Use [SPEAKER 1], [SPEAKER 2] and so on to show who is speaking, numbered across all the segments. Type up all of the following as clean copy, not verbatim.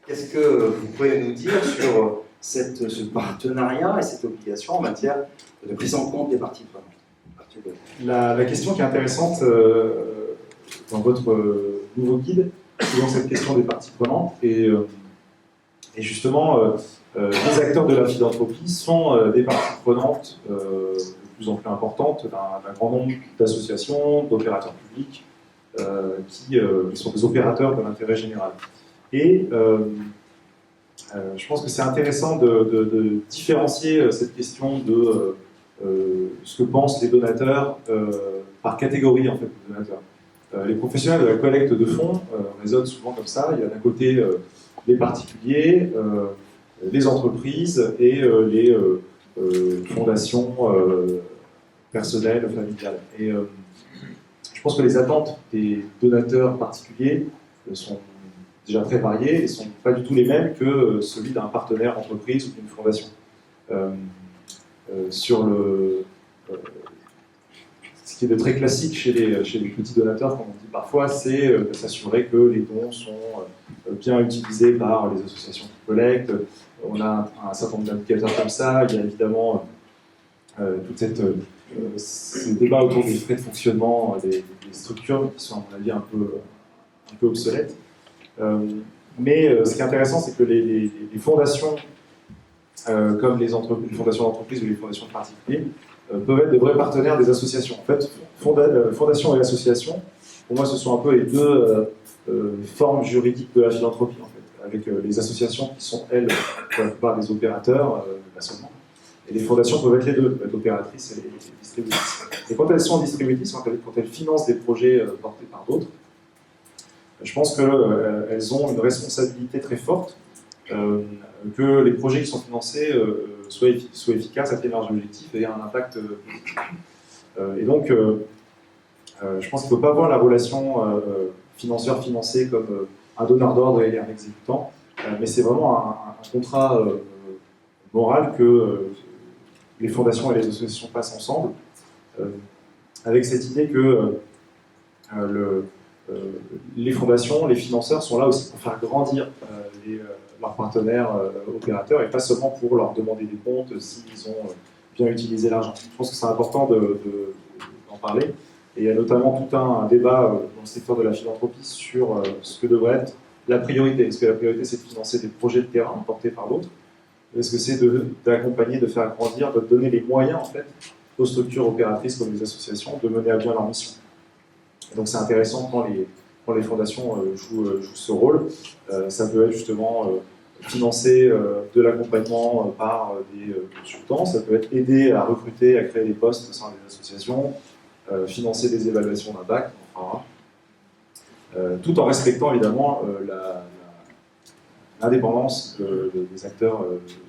[SPEAKER 1] Qu'est-ce que vous pouvez nous dire sur ce partenariat et cette obligation en matière de prise en compte des parties prenantes?
[SPEAKER 2] La question qui est intéressante dans votre nouveau guide, c'est donc cette question des parties prenantes. Et justement, les acteurs de la philanthropie sont des parties prenantes de plus en plus importantes d'un grand nombre d'associations, d'opérateurs publics, qui sont des opérateurs de l'intérêt général. Et je pense que c'est intéressant de différencier cette question de ce que pensent les donateurs par catégorie en fait, de donateurs. Les professionnels de la collecte de fonds raisonnent souvent comme ça. Il y a d'un côté les particuliers, les entreprises et les fondations personnelles, familiales. Et je pense que les attentes des donateurs particuliers sont déjà très variées et ne sont pas du tout les mêmes que celui d'un partenaire entreprise ou d'une fondation. Ce qui est de très classique chez les petits donateurs, comme on dit parfois, c'est de s'assurer que les dons sont bien utilisés par les associations qui collectent. On a un certain nombre d'indicateurs comme ça. Il y a évidemment tout ce débat autour des frais de fonctionnement des structures qui sont, à mon avis, un peu obsolètes. Mais ce qui est intéressant, c'est que les fondations, comme les fondations d'entreprise ou les fondations de particuliers, peuvent être de vrais partenaires des associations. En fait, fondation et association, pour moi, ce sont un peu les deux formes juridiques de la philanthropie, en fait, avec les associations qui sont, elles, pour la plupart des opérateurs, pas seulement. Et les fondations peuvent être les deux, peuvent être opératrices et distributrices. Et quand elles sont distributrices, quand elles financent des projets portés par d'autres, je pense qu'elles ont une responsabilité très forte que les projets qui sont financés soient efficaces, atteignent leurs objectifs et aient un impact positif. Et donc, je pense qu'il ne faut pas voir la relation financeur-financé comme un donneur d'ordre et un exécutant, mais c'est vraiment un contrat moral que les fondations et les associations passent ensemble, avec cette idée que les fondations, les financeurs sont là aussi pour faire grandir leurs partenaires opérateurs et pas seulement pour leur demander des comptes s'ils ont bien utilisé l'argent. Je pense que c'est important d'en parler. Et il y a notamment tout un débat dans le secteur de la philanthropie sur ce que devrait être la priorité. Est-ce que la priorité, c'est de financer des projets de terrain portés par d'autres? Est-ce que c'est d'accompagner, de faire grandir, de donner les moyens en fait, aux structures opératrices comme les associations de mener à bien leur mission? Et donc c'est intéressant quand les fondations jouent ce rôle. Ça peut être justement financer de l'accompagnement par des consultants, ça peut être aider à recruter, à créer des postes au sein des associations, financer des évaluations d'impact, enfin, tout en respectant évidemment l'indépendance des acteurs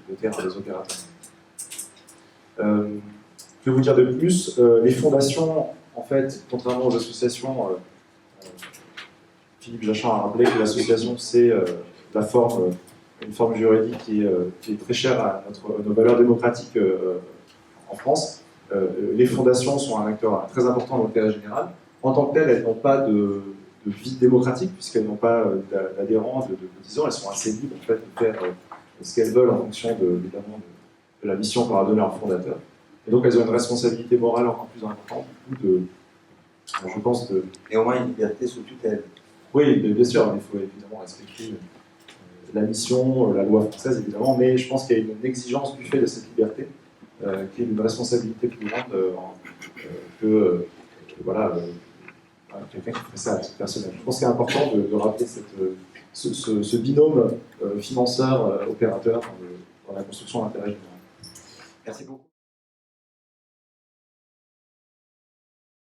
[SPEAKER 2] de terrain, des opérateurs. Que vous dire de plus? Les fondations, en fait, contrairement aux associations, Philippe Jachin a rappelé que l'association, c'est une forme juridique qui est très chère à nos valeurs démocratiques en France. Les fondations sont un acteur très important dans l'intérêt général. En tant que telles, elles n'ont pas de vie démocratique, puisqu'elles n'ont pas d'adhérents de cotisants. Elles sont assez libres en fait, de faire ce qu'elles veulent en fonction évidemment, de la mission qu'on leur a donnée leur fondateur. Et donc elles ont une responsabilité morale encore plus importante, je pense.
[SPEAKER 1] Et au moins une liberté sous tutelle.
[SPEAKER 2] Oui, bien sûr, il faut évidemment respecter la mission, la loi française évidemment, mais je pense qu'il y a une exigence du fait de cette liberté, qui est une responsabilité plus grande que quelqu'un qui ferait ça à titre personnel. Je pense qu'il est important de rappeler ce binôme financeur-opérateur dans la construction d'intérêt général.
[SPEAKER 1] Merci beaucoup.